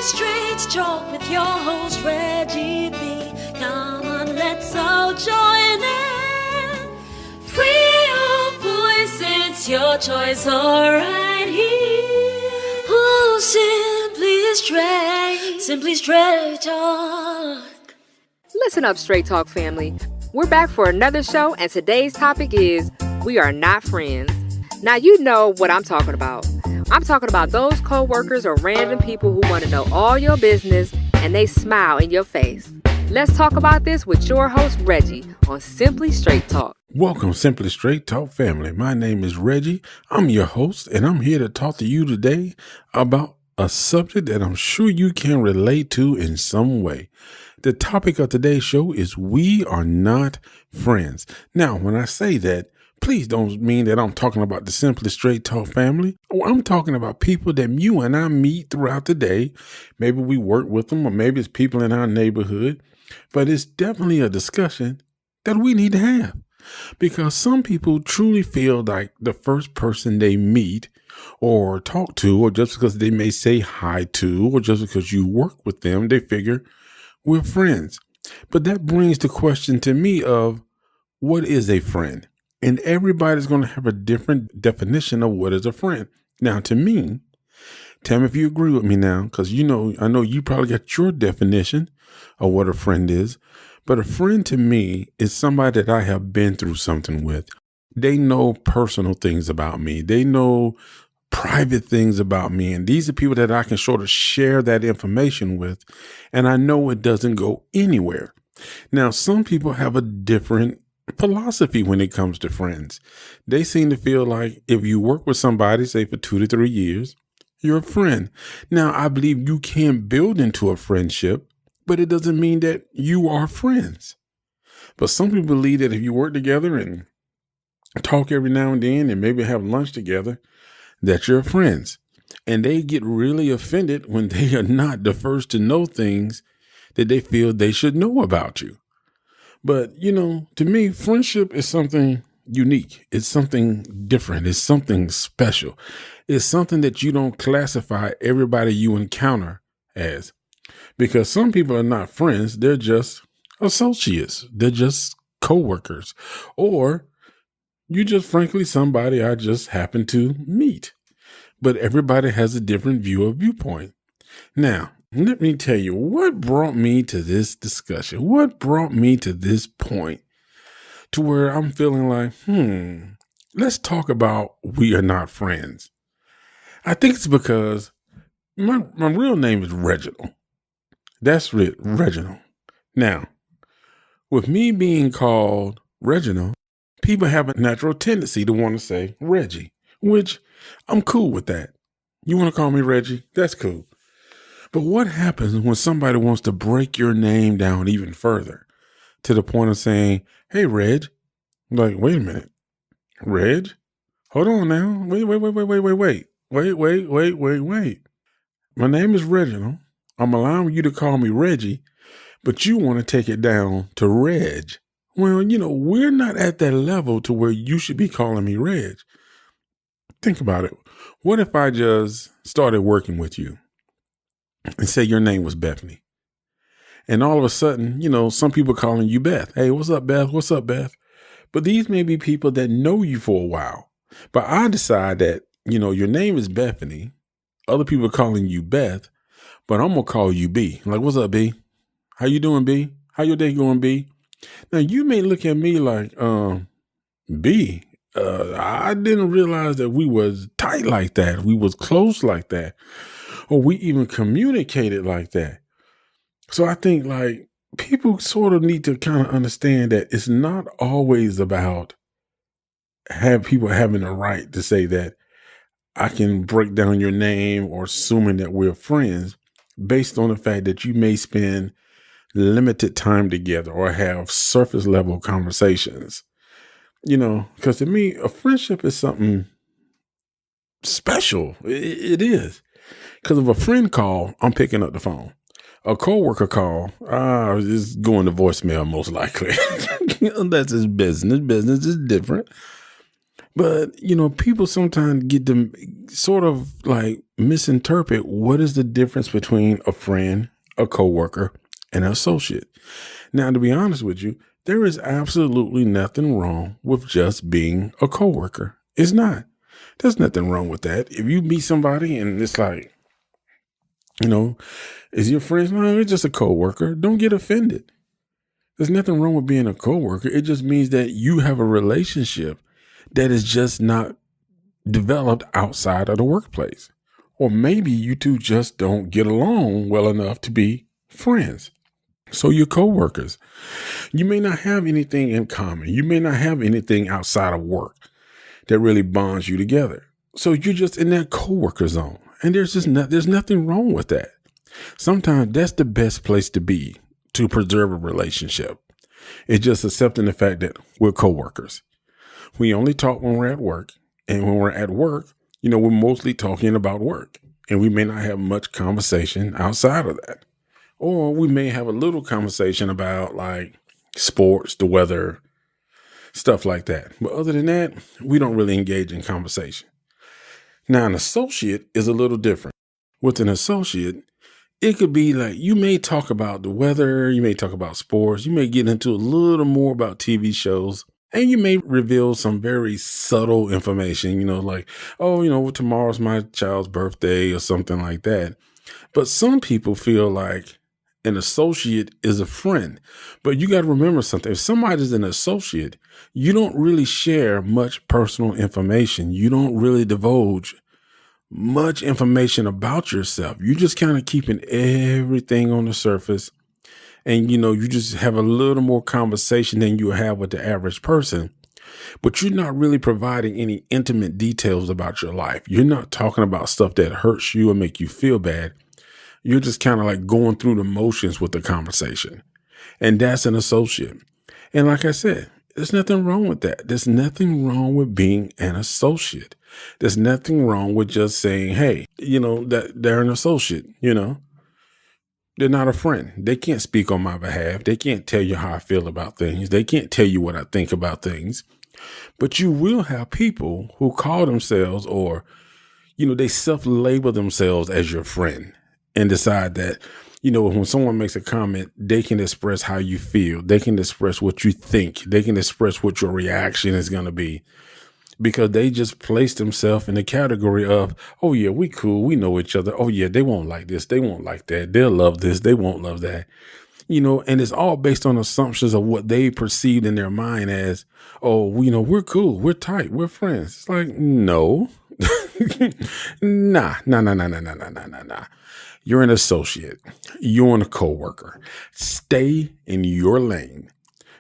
Straight Talk with your host Reggie B. Come on, let's all join in. Free your voice, it's your choice, alright here. Oh, simply straight talk. Listen up, Straight Talk family. We're back for another show, and today's topic is we are not friends. Now, you know what I'm talking about. I'm talking about those co-workers or random people who want to know all your business and they smile in your face. Let's talk about this with your host, Reggie, on Simply Straight Talk. Welcome, Simply Straight Talk family. My name is Reggie. I'm your host, and I'm here to talk to you today about a subject that I'm sure you can relate to in some way. The topic of today's show is we are not friends. Now, when I say that, please don't mean that I'm talking about the Simply Straight Talk family. I'm talking about people that you and I meet throughout the day. Maybe we work with them, or maybe it's people in our neighborhood. But it's definitely a discussion that we need to have, because some people truly feel like the first person they meet or talk to, or just because they may say hi to, or just because you work with them, they figure we're friends. But that brings the question to me of what is a friend? And everybody's going to have a different definition of what is a friend. Now, to me, tell me if you agree with me now, because I know you probably got your definition of what a friend is. But a friend to me is somebody that I have been through something with. They know personal things about me. They know private things about me. And these are people that I can sort of share that information with. And I know it doesn't go anywhere. Now, some people have a different philosophy when it comes to friends. They seem to feel like if you work with somebody, say for 2 to 3 years, you're a friend. Now, I believe you can build into a friendship, but it doesn't mean that you are friends. But some people believe that if you work together and talk every now and then and maybe have lunch together, that you're friends. And they get really offended when they are not the first to know things that they feel they should know about you. But, to me, friendship is something unique. It's something different. It's something special. It's something that you don't classify everybody you encounter as. Because some people are not friends. They're just associates. They're just coworkers. Or you just frankly somebody I just happen to meet. But everybody has a different viewpoint. Now, let me tell you what brought me to this discussion. What brought me to this point to where I'm feeling like, let's talk about we are not friends. I think it's because my real name is Reginald. That's Reginald. Now, with me being called Reginald, people have a natural tendency to want to say Reggie, which I'm cool with that. You want to call me Reggie? That's cool. But what happens when somebody wants to break your name down even further to the point of saying, hey, Reg? Like, wait a minute. Reg? Hold on now. Wait. My name is Reginald. I'm allowing you to call me Reggie, but you want to take it down to Reg. Well, we're not at that level to where you should be calling me Reg. Think about it. What if I just started working with you and say your name was Bethany? And all of a sudden, some people calling you Beth. Hey, what's up, Beth? What's up, Beth? But these may be people that know you for a while. But I decide that, your name is Bethany. Other people are calling you Beth, but I'm going to call you B. Like, what's up, B? How you doing, B? How your day going, B? Now, you may look at me like, B, I didn't realize that we was tight like that. We was close like that. Or we even communicated like that. So I think like people sort of need to kind of understand that it's not always about people having the right to say that I can break down your name or assuming that we're friends based on the fact that you may spend limited time together or have surface level conversations. Because to me, a friendship is something special. It is. Because if a friend call, I'm picking up the phone. A coworker call, it's going to voicemail most likely. That's his business. Business is different. But, people sometimes get to sort of like misinterpret what is the difference between a friend, a coworker, and an associate. Now, to be honest with you, there is absolutely nothing wrong with just being a coworker. It's not. There's nothing wrong with that. If you meet somebody and it's like, is your friend? No, it's just a coworker. Don't get offended. There's nothing wrong with being a coworker. It just means that you have a relationship that is just not developed outside of the workplace. Or maybe you two just don't get along well enough to be friends. So you're coworkers. You may not have anything in common. You may not have anything outside of work that really bonds you together. So you're just in that coworker zone. And there's nothing wrong with that. Sometimes that's the best place to be to preserve a relationship. It's just accepting the fact that we're coworkers. We only talk when we're at work. And when we're at work, we're mostly talking about work. And we may not have much conversation outside of that. Or we may have a little conversation about like sports, the weather, stuff like that. But other than that, we don't really engage in conversation. Now, an associate is a little different. With an associate, it could be like you may talk about the weather, you may talk about sports, you may get into a little more about TV shows, and you may reveal some very subtle information, like, tomorrow's my child's birthday or something like that. But some people feel like an associate is a friend. But you got to remember something. If somebody's an associate, you don't really share much personal information. You don't really divulge much information about yourself. You just kind of keeping everything on the surface. And, you just have a little more conversation than you have with the average person. But you're not really providing any intimate details about your life. You're not talking about stuff that hurts you or make you feel bad. You're just kind of like going through the motions with the conversation. And that's an associate. And like I said, there's nothing wrong with that. There's nothing wrong with being an associate. There's nothing wrong with just saying, hey, that they're an associate, They're not a friend. They can't speak on my behalf. They can't tell you how I feel about things. They can't tell you what I think about things. But you will have people who call themselves or, they self-label themselves as your friend. And decide that, when someone makes a comment, they can express how you feel. They can express what you think. They can express what your reaction is going to be because they just place themselves in the category of, oh, yeah, we cool. We know each other. Oh, yeah, they won't like this. They won't like that. They'll love this. They won't love that. And it's all based on assumptions of what they perceived in their mind as, oh, we're cool. We're tight. We're friends. It's like, no, nah. You're an associate. You're a coworker. Stay in your lane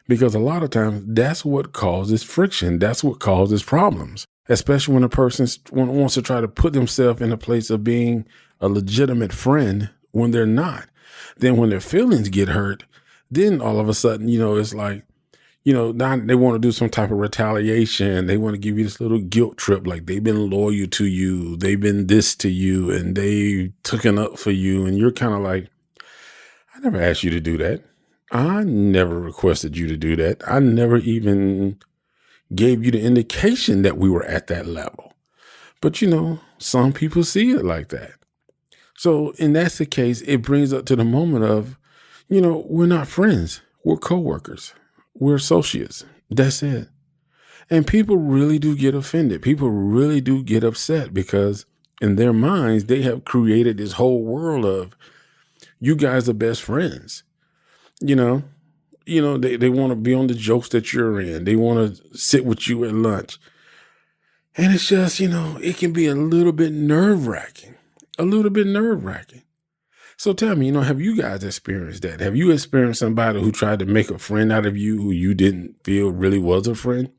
because a lot of times that's what causes friction. That's what causes problems, especially when a person wants to try to put themselves in a place of being a legitimate friend when they're not. Then when their feelings get hurt, then all of a sudden, it's like, now they want to do some type of retaliation. They want to give you this little guilt trip, like they've been loyal to you. They've been this to you and they taken up for you. And you're kind of like, I never asked you to do that. I never requested you to do that. I never even gave you the indication that we were at that level. But, some people see it like that. So, and that's the case. It brings up to the moment of, we're not friends. We're coworkers. We're associates. That's it. And people really do get offended. People really do get upset because in their minds, they have created this whole world of you guys are best friends. They want to be on the jokes that you're in. They want to sit with you at lunch. And it's just, it can be a little bit nerve-wracking. So tell me, have you guys experienced that? Have you experienced somebody who tried to make a friend out of you who you didn't feel really was a friend?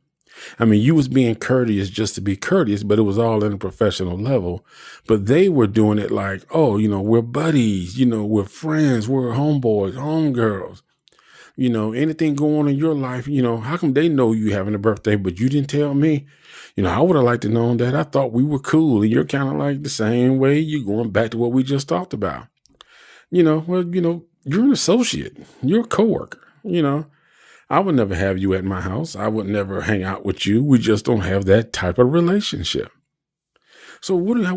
I mean, you was being courteous just to be courteous, but it was all in a professional level. But they were doing it like, oh, we're buddies, we're friends, we're homeboys, homegirls. Anything going on in your life, how come they know you having a birthday, but you didn't tell me? I would have liked to know that. I thought we were cool. And you're kind of like the same way. You're going back to what we just talked about. You're an associate. You're a coworker, I would never have you at my house. I would never hang out with you. We just don't have that type of relationship. So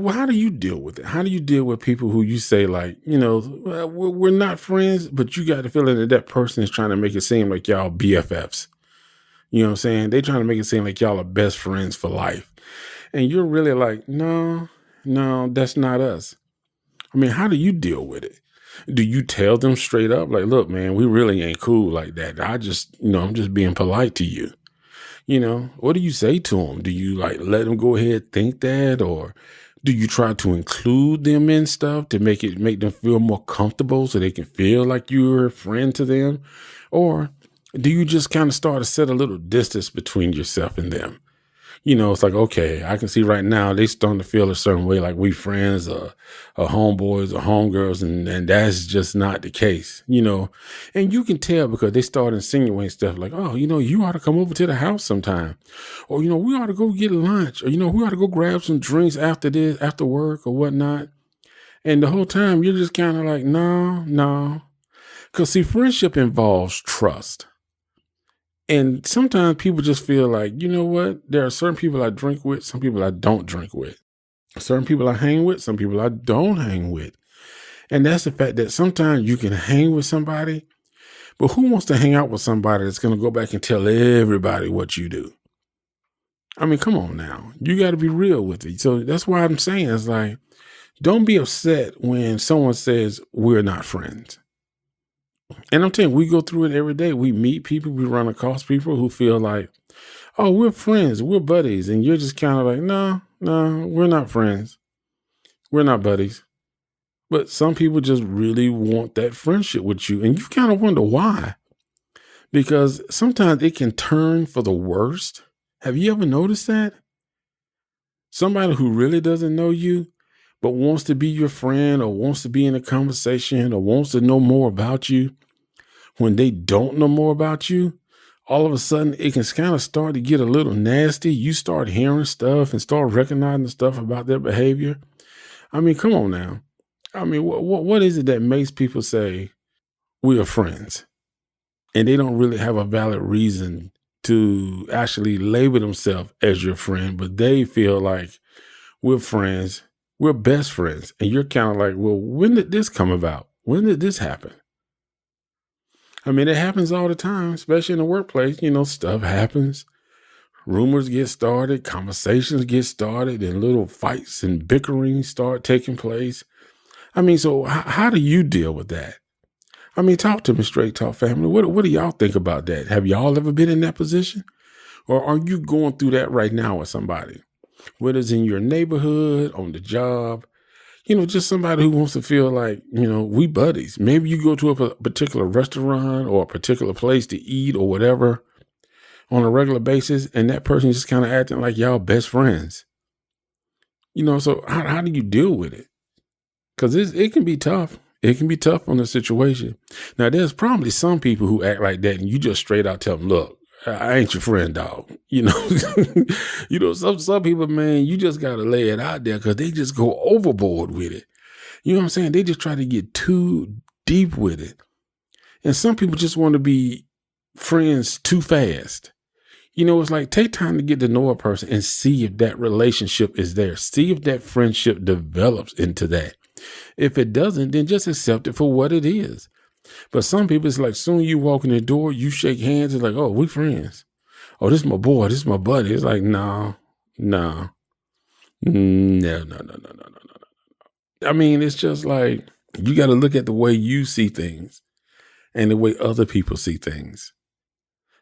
how do you deal with it? How do you deal with people who you say like, well, we're not friends, but you got the feeling that that person is trying to make it seem like y'all BFFs. You know what I'm saying? They trying to make it seem like y'all are best friends for life. And you're really like, no, that's not us. I mean, how do you deal with it? Do you tell them straight up, like, look, man, we really ain't cool like that. I'm just being polite to you. What do you say to them? Do you like let them go ahead think that, or do you try to include them in stuff to make them feel more comfortable so they can feel like you're a friend to them? Or do you just kind of start to set a little distance between yourself and them? It's like, okay, I can see right now they starting to feel a certain way, like we friends or homeboys or homegirls, and that's just not the case, And you can tell because they start insinuating stuff like, oh, you ought to come over to the house sometime. Or, we ought to go get lunch. Or, we ought to go grab some drinks after work or whatnot. And the whole time you're just kind of like, no. Because see, friendship involves trust. And sometimes people just feel like, you know what? There are certain people I drink with, some people I don't drink with. Certain people I hang with, some people I don't hang with. And that's the fact that sometimes you can hang with somebody, but who wants to hang out with somebody that's going to go back and tell everybody what you do? I mean, come on now. You got to be real with it. So that's why I'm saying it's like, don't be upset when someone says we're not friends. And I'm telling you, we go through it every day. We meet people, we run across people who feel like, oh, we're friends, we're buddies. And you're just kind of like, no, we're not friends. We're not buddies. But some people just really want that friendship with you. And you kind of wonder why. Because sometimes it can turn for the worst. Have you ever noticed that? Somebody who really doesn't know you, but wants to be your friend or wants to be in a conversation or wants to know more about you, when they don't know more about you, all of a sudden it can kind of start to get a little nasty. You start hearing stuff and start recognizing stuff about their behavior. I mean, come on now. I mean, what is it that makes people say we are friends? And they don't really have a valid reason to actually label themselves as your friend, but they feel like we're friends, we're best friends. And you're kind of like, well, when did this come about? When did this happen? I mean, it happens all the time, especially in the workplace. Stuff happens. Rumors get started, conversations get started, and little fights and bickering start taking place. I mean, so how do you deal with that? I mean, talk to me, Straight Talk family. What do y'all think about that? Have y'all ever been in that position? Or are you going through that right now with somebody? Whether it's in your neighborhood, on the job, just somebody who wants to feel like, we buddies. Maybe you go to a particular restaurant or a particular place to eat or whatever on a regular basis, and that person just kind of acting like y'all best friends. So how do you deal with it? Because it can be tough. It can be tough on the situation. Now, there's probably some people who act like that, and you just straight out tell them, look, I ain't your friend, dog. Some people, man, you just got to lay it out there because they just go overboard with it. You know what I'm saying? They just try to get too deep with it. And some people just want to be friends too fast. It's like take time to get to know a person and see if that relationship is there. See if that friendship develops into that. If it doesn't, then just accept it for what it is. But some people, it's like soon you walk in the door, you shake hands, it's like, oh, we friends. Oh, this is my boy, this is my buddy. It's like, no. I mean, it's just like you got to look at the way you see things and the way other people see things.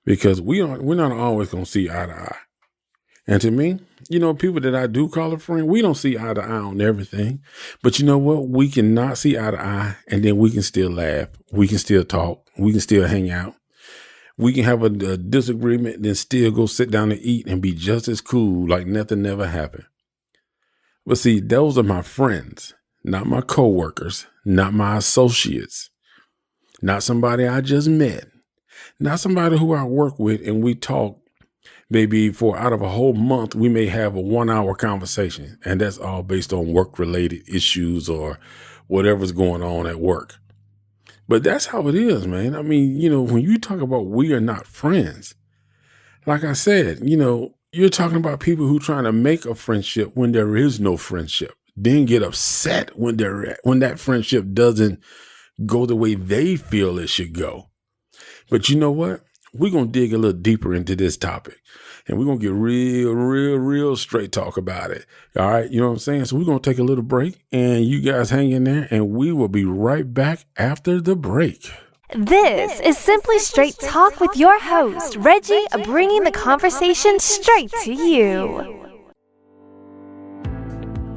Because we're not always going to see eye to eye. And to me, people that I do call a friend, we don't see eye to eye on everything. But you know what? We cannot see eye to eye, and then we can still laugh. We can still talk. We can still hang out. We can have a disagreement, then still go sit down and eat and be just as cool like nothing ever happened. But see, those are my friends, not my coworkers, not my associates, not somebody I just met, not somebody who I work with and we talk. Maybe out of a whole month, we may have a 1-hour conversation, and that's all based on work-related issues or whatever's going on at work. But that's how it is, man. I mean, when you talk about we are not friends, like I said, you're talking about people who trying to make a friendship when there is no friendship, then get upset when that friendship doesn't go the way they feel it should go. But you know what? We're going to dig a little deeper into this topic, and we're going to get real straight talk about it. All right. You know what I'm saying? So we're going to take a little break, and you guys hang in there, and we will be right back after the break. This is Simply Straight Talk with your host, Reggie, bringing the conversation straight to you.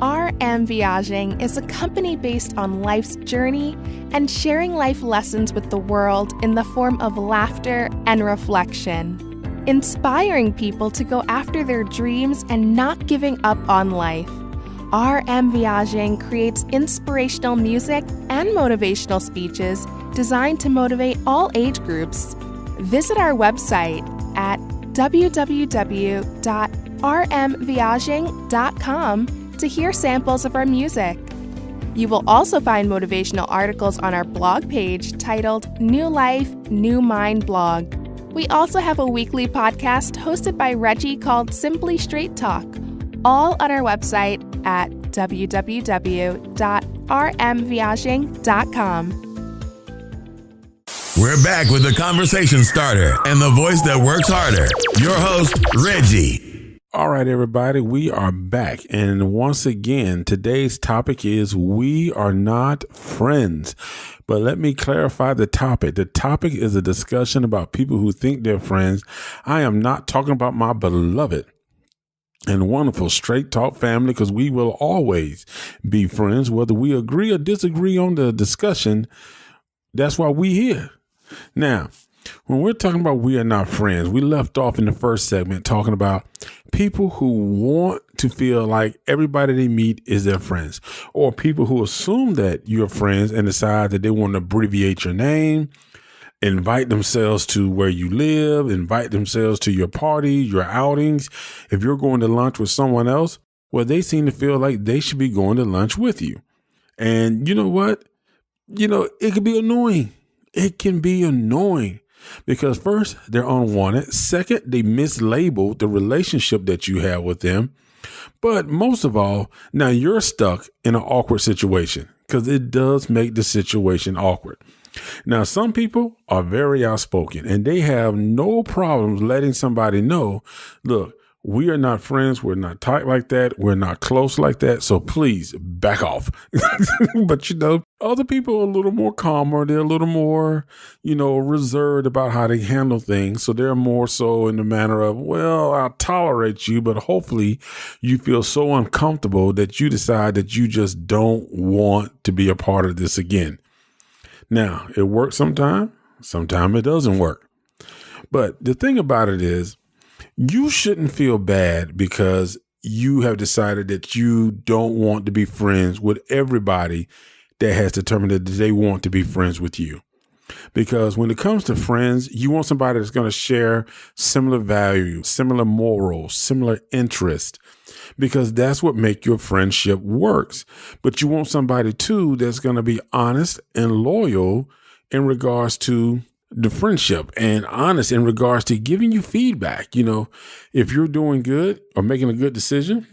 RM Viaging is a company based on life's journey and sharing life lessons with the world in the form of laughter and reflection, inspiring people to go after their dreams and not giving up on life. RM Viaging creates inspirational music and motivational speeches designed to motivate all age groups. Visit our website at www.rmviaging.com to hear samples of our music. You will also find motivational articles on our blog page titled New Life, New Mind blog. We also have a weekly podcast hosted by Reggie called Simply Straight Talk, all on our website at www.rmviaging.com. We're back with the conversation starter and the voice that works harder. Your host, Reggie. All right, everybody, we are back. And once again, today's topic is we are not friends. But let me clarify the topic. The topic is a discussion about people who think they're friends. I am not talking about my beloved and wonderful Straight Talk family, because we will always be friends, whether we agree or disagree on the discussion. That's why we here. Now, when we're talking about we are not friends, we left off in the first segment talking about people who want to feel like everybody they meet is their friends, or people who assume that you're friends and decide that they want to abbreviate your name, invite themselves to where you live, invite themselves to your parties, your outings. If you're going to lunch with someone else, well, they seem to feel like they should be going to lunch with you. And you know what? It can be annoying. It can be annoying because first, they're unwanted. Second, they mislabeled the relationship that you have with them. But most of all, now you're stuck in an awkward situation because it does make the situation awkward. Now, some people are very outspoken and they have no problems letting somebody know, look, we are not friends. We're not tight like that. We're not close like that. So please back off. But, other people are a little more calmer. They're a little more, reserved about how they handle things. So they're more so in the manner of, well, I'll tolerate you, but hopefully you feel so uncomfortable that you decide that you just don't want to be a part of this again. Now, it works sometimes. Sometimes it doesn't work. But the thing about it is, you shouldn't feel bad because you have decided that you don't want to be friends with everybody that has determined that they want to be friends with you. Because when it comes to friends, you want somebody that's going to share similar values, similar morals, similar interests, because that's what makes your friendship works. But you want somebody too that's going to be honest and loyal in regards to the friendship and honest in regards to giving you feedback. If you're doing good or making a good decision,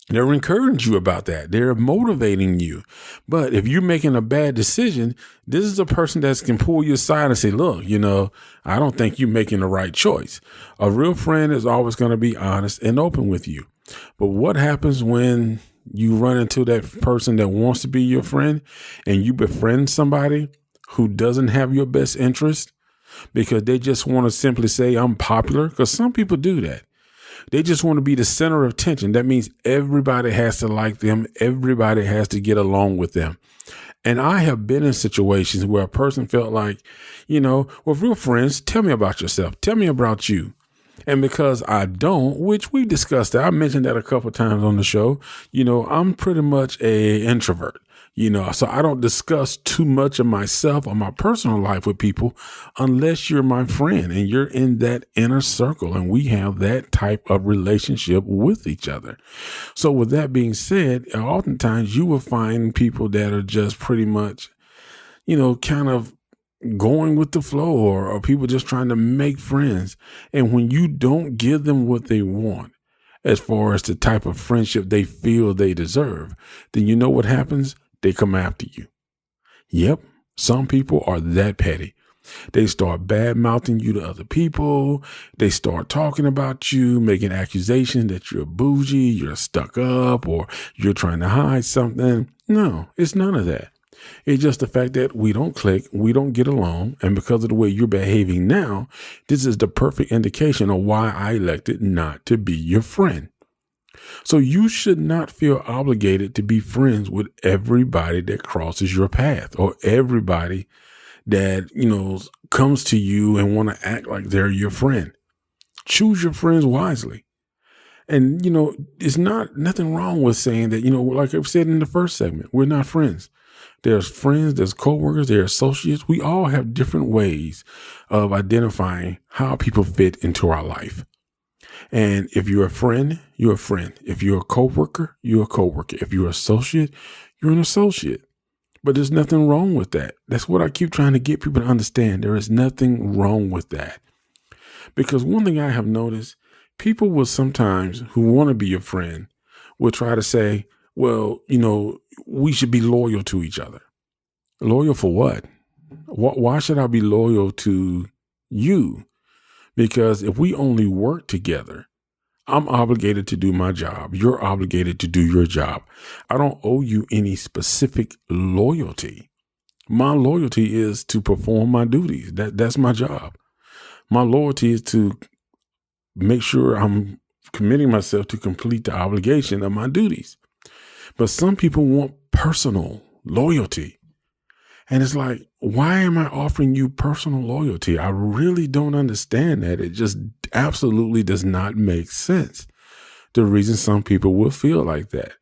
they're encouraging you about that. They're motivating you. But if you're making a bad decision, this is a person that can pull you aside and say, look, I don't think you're making the right choice. A real friend is always going to be honest and open with you. But what happens when you run into that person that wants to be your friend and you befriend somebody who doesn't have your best interest because they just want to simply say, I'm popular? Because some people do that. They just want to be the center of attention. That means everybody has to like them. Everybody has to get along with them. And I have been in situations where a person felt like, well, real friends, tell me about yourself. Tell me about you. And because I don't, which we discussed that, I mentioned that a couple of times on the show, I'm pretty much a introvert. So I don't discuss too much of myself or my personal life with people unless you're my friend and you're in that inner circle and we have that type of relationship with each other. So with that being said, oftentimes you will find people that are just pretty much kind of going with the flow, or people just trying to make friends. And when you don't give them what they want, as far as the type of friendship they feel they deserve, then you know what happens? They come after you. Yep. Some people are that petty. They start bad mouthing you to other people. They start talking about you, making accusations that you're bougie, you're stuck up, or you're trying to hide something. No, it's none of that. It's just the fact that we don't click, we don't get along. And because of the way you're behaving now, this is the perfect indication of why I elected not to be your friend. So you should not feel obligated to be friends with everybody that crosses your path, or everybody that, comes to you and want to act like they're your friend. Choose your friends wisely. And, it's nothing wrong with saying that, like I've said in the first segment, we're not friends. There's friends, there's coworkers, there's associates. We all have different ways of identifying how people fit into our life. And if you're a friend, you're a friend. If you're a coworker, you're a coworker. If you're an associate, you're an associate. But there's nothing wrong with that. That's what I keep trying to get people to understand. There is nothing wrong with that. Because one thing I have noticed, people will sometimes, who want to be your friend, will try to say, well, we should be loyal to each other. Loyal for what? Why should I be loyal to you? Because if we only work together, I'm obligated to do my job. You're obligated to do your job. I don't owe you any specific loyalty. My loyalty is to perform my duties. That's my job. My loyalty is to make sure I'm committing myself to complete the obligation of my duties. But some people want personal loyalty. And it's like, why am I offering you personal loyalty? I really don't understand that. It just absolutely does not make sense. The reason some people will feel like that.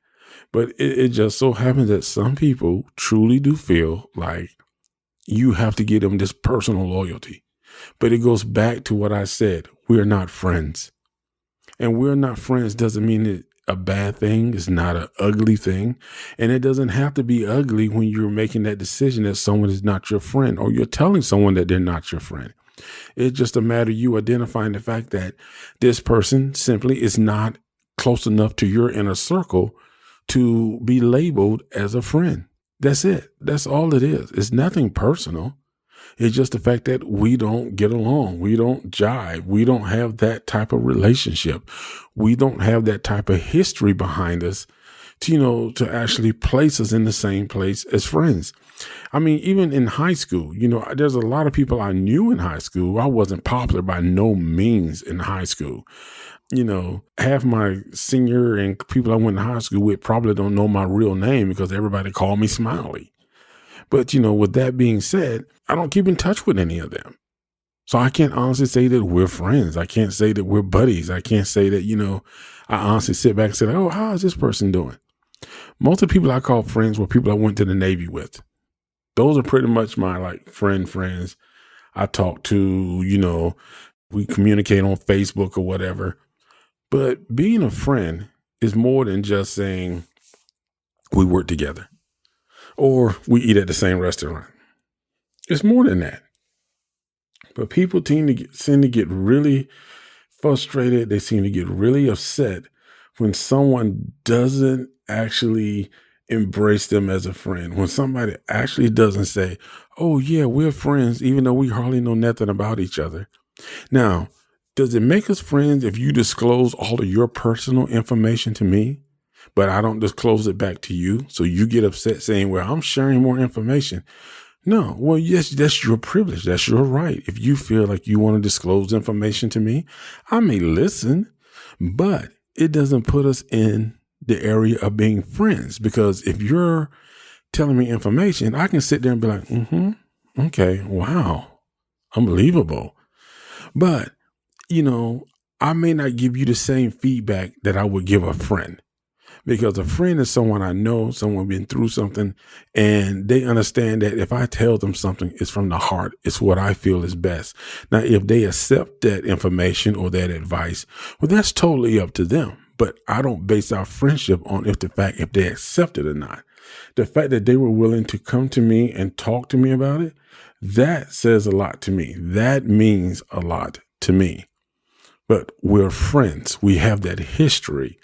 But it just so happens that some people truly do feel like you have to give them this personal loyalty. But it goes back to what I said. We're not friends. And we're not friends doesn't mean it's a bad thing. It's not an ugly thing. And it doesn't have to be ugly when you're making that decision that someone is not your friend, or you're telling someone that they're not your friend. It's just a matter of you identifying the fact that this person simply is not close enough to your inner circle to be labeled as a friend. That's it. That's all it is. It's nothing personal. It's just the fact that we don't get along. We don't jive. We don't have that type of relationship. We don't have that type of history behind us to actually place us in the same place as friends. I mean, even in high school, there's a lot of people I knew in high school. I wasn't popular by no means in high school. Half my senior and people I went to high school with probably don't know my real name because everybody called me Smiley. But, with that being said, I don't keep in touch with any of them. So I can't honestly say that we're friends. I can't say that we're buddies. I can't say that, I honestly sit back and say, oh, how is this person doing? Most of the people I call friends were people I went to the Navy with. Those are pretty much my friends I talk to, we communicate on Facebook or whatever. But being a friend is more than just saying we work together or we eat at the same restaurant. It's more than that. But people seem to get really frustrated. They seem to get really upset when someone doesn't actually embrace them as a friend. When somebody actually doesn't say, oh yeah, we're friends, even though we hardly know nothing about each other. Now, does it make us friends if you disclose all of your personal information to me, but I don't disclose it back to you? So you get upset saying, well, I'm sharing more information. No, well, yes, that's your privilege. That's your right. If you feel like you want to disclose information to me, I may listen, but it doesn't put us in the area of being friends. Because if you're telling me information, I can sit there and be like, okay, wow, unbelievable. But, I may not give you the same feedback that I would give a friend. Because a friend is someone I know, someone been through something, and they understand that if I tell them something, it's from the heart. It's what I feel is best. Now, if they accept that information or that advice, well, that's totally up to them. But I don't base our friendship on if they accept it or not. The fact that they were willing to come to me and talk to me about it, that says a lot to me. That means a lot to me. But we're friends. We have that history.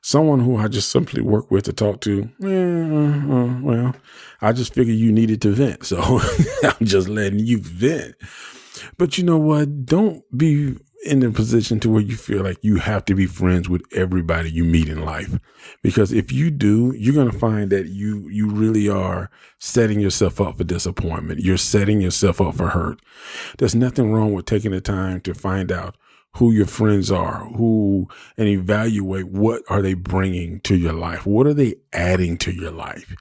Someone who I just simply work with to talk to, well, I just figured you needed to vent. So I'm just letting you vent. But you know what? Don't be in a position to where you feel like you have to be friends with everybody you meet in life. Because if you do, you're going to find that you really are setting yourself up for disappointment. You're setting yourself up for hurt. There's nothing wrong with taking the time to find out who your friends are, and evaluate what are they bringing to your life? What are they adding to your life?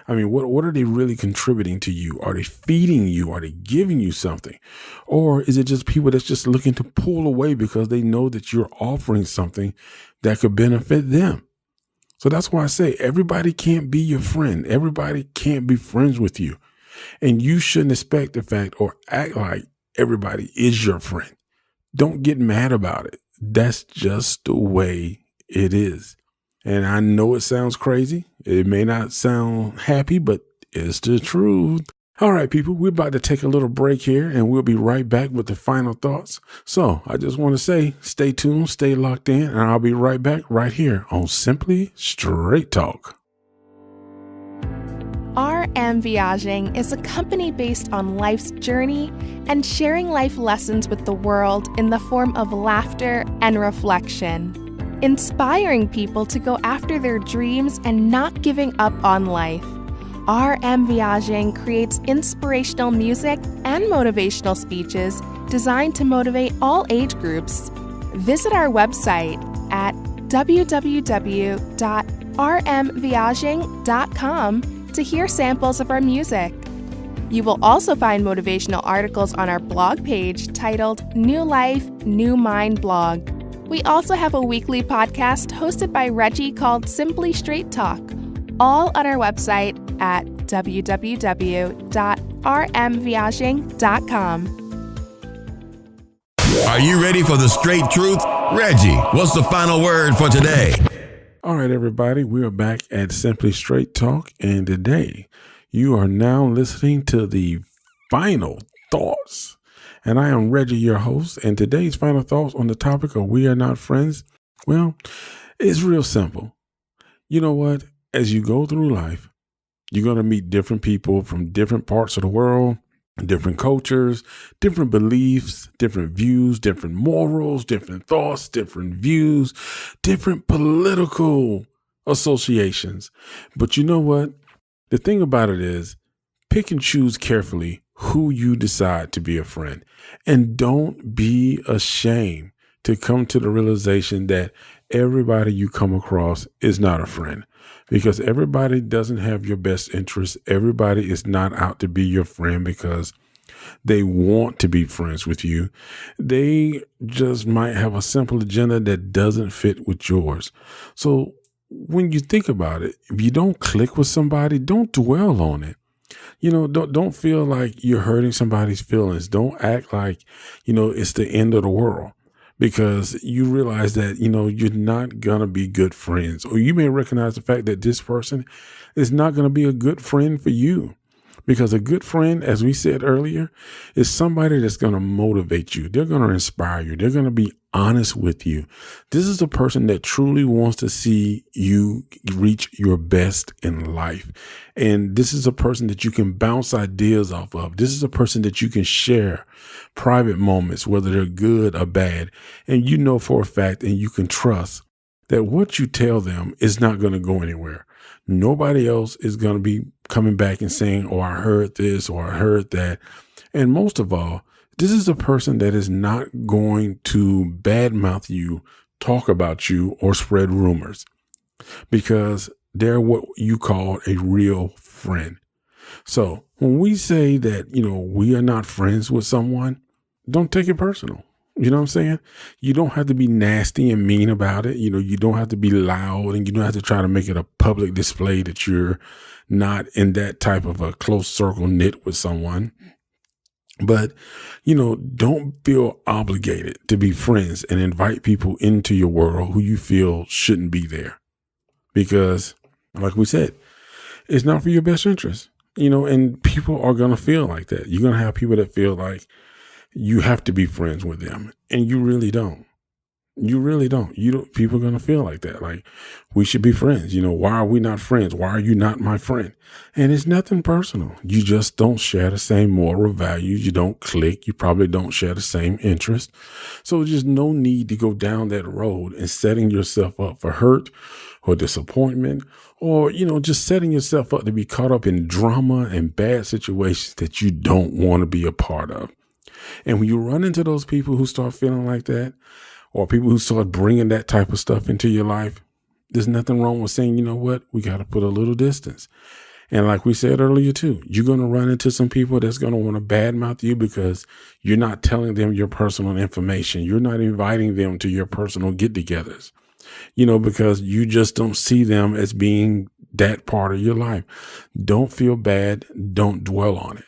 I mean, what are they really contributing to you? Are they feeding you? Are they giving you something? Or is it just people that's just looking to pull away because they know that you're offering something that could benefit them? So that's why I say everybody can't be your friend. Everybody can't be friends with you. And you shouldn't expect the fact or act like everybody is your friend. Don't get mad about it. That's just the way it is. And I know it sounds crazy. It may not sound happy, but it's the truth. All right, people, we're about to take a little break here and we'll be right back with the final thoughts. So I just want to say, stay tuned, stay locked in, and I'll be right back right here on Simply Straight Talk. RM Viaging is a company based on life's journey and sharing life lessons with the world in the form of laughter and reflection, inspiring people to go after their dreams and not giving up on life. RM Viaging creates inspirational music and motivational speeches designed to motivate all age groups. Visit our website at www.rmviaging.com to hear samples of our music. You will also find motivational articles on our blog page titled New Life, New Mind blog. We also have a weekly podcast hosted by Reggie called Simply Straight Talk, all on our website at www.rmviaging.com. Are you ready for the straight truth? Reggie, what's the final word for today? All right, everybody, we are back at Simply Straight Talk, and today you are now listening to the final thoughts. And I am Reggie, your host, and today's final thoughts on the topic of we are not friends. Well, it's real simple. You know what? As you go through life, you're going to meet different people from different parts of the world, different cultures, different beliefs, different views, different morals, different thoughts, different views, different political associations. But you know what? The thing about it is, pick and choose carefully who you decide to be a friend. And don't be ashamed to come to the realization that everybody you come across is not a friend. Because everybody doesn't have your best interest. Everybody is not out to be your friend because they want to be friends with you. They just might have a simple agenda that doesn't fit with yours. So when you think about it, if you don't click with somebody, don't dwell on it. You know, don't feel like you're hurting somebody's feelings. Don't act like, it's the end of the world. Because you realize that, you're not going to be good friends, or you may recognize the fact that this person is not going to be a good friend for you. Because a good friend, as we said earlier, is somebody that's going to motivate you. They're going to inspire you. They're going to be honest with you. This is a person that truly wants to see you reach your best in life. And this is a person that you can bounce ideas off of. This is a person that you can share private moments, whether they're good or bad. And you know for a fact, and you can trust that what you tell them is not going to go anywhere. Nobody else is going to be coming back and saying, oh, I heard this or I heard that. And most of all, this is a person that is not going to badmouth you, talk about you, or spread rumors, because they're what you call a real friend. So when we say that, we are not friends with someone, don't take it personal. You know what I'm saying? You don't have to be nasty and mean about it. You don't have to be loud, and you don't have to try to make it a public display that you're not in that type of a close circle knit with someone. But, don't feel obligated to be friends and invite people into your world who you feel shouldn't be there. Because like we said, It's not for your best interest, you know, and people are going to feel like that. You're going to have people that feel like you have to be friends with them, and you really don't. You really don't. People are going to feel like that. Like, we should be friends. You know, why are we not friends? Why are you not my friend? And it's nothing personal. You just don't share the same moral values. You don't click. You probably don't share the same interest. So there's just no need to go down that road and setting yourself up for hurt or disappointment, or, you know, just setting yourself up to be caught up in drama and bad situations that you don't want to be a part of. And when you run into those people who start feeling like that, or people who start bringing that type of stuff into your life, there's nothing wrong with saying, you know what, we got to put a little distance. And like we said earlier, too, you're going to run into some people that's going to want to badmouth you because you're not telling them your personal information. You're not inviting them to your personal get-togethers, you know, because you just don't see them as being that part of your life. Don't feel bad. Don't dwell on it.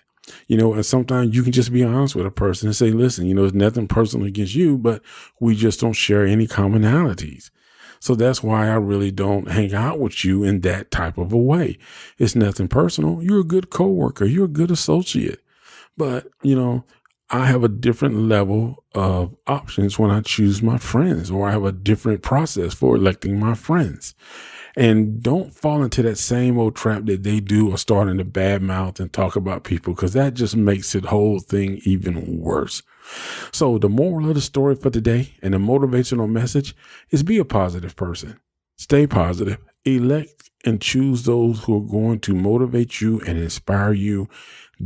You know, and sometimes you can just be honest with a person and say, listen, you know, it's nothing personal against you, but we just don't share any commonalities. So that's why I really don't hang out with you in that type of a way. It's nothing personal. You're a good coworker. You're a good associate. But, you know, I have a different level of options when I choose my friends, or I have a different process for electing my friends. And don't fall into that same old trap that they do, or starting to badmouth and talk about people, because that just makes the whole thing even worse. So the moral of the story for today, and the motivational message, is be a positive person. Stay positive. Elect and choose those who are going to motivate you and inspire you.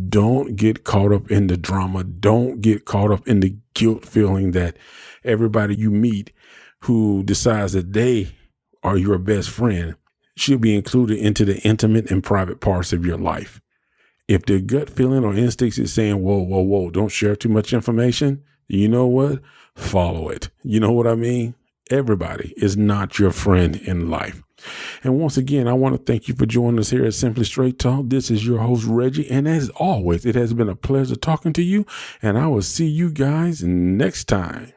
Don't get caught up in the drama. Don't get caught up in the guilt feeling that everybody you meet who decides that they are your best friend should be included into the intimate and private parts of your life. If their gut feeling or instincts is saying, whoa, don't share too much information, you know what? Follow it. You know what I mean? Everybody is not your friend in life. And once again, I want to thank you for joining us here at Simply Straight Talk. This is your host, Reggie. And as always, it has been a pleasure talking to you. And I will see you guys next time.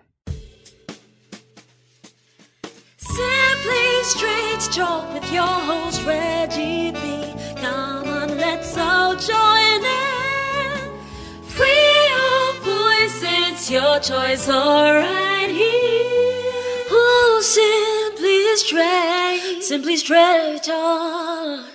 Simply Straight Talk with your host, Reggie B. Come on, let's all join in. Free your voice, it's your choice, all right here. Oh, Simply Straight Talk.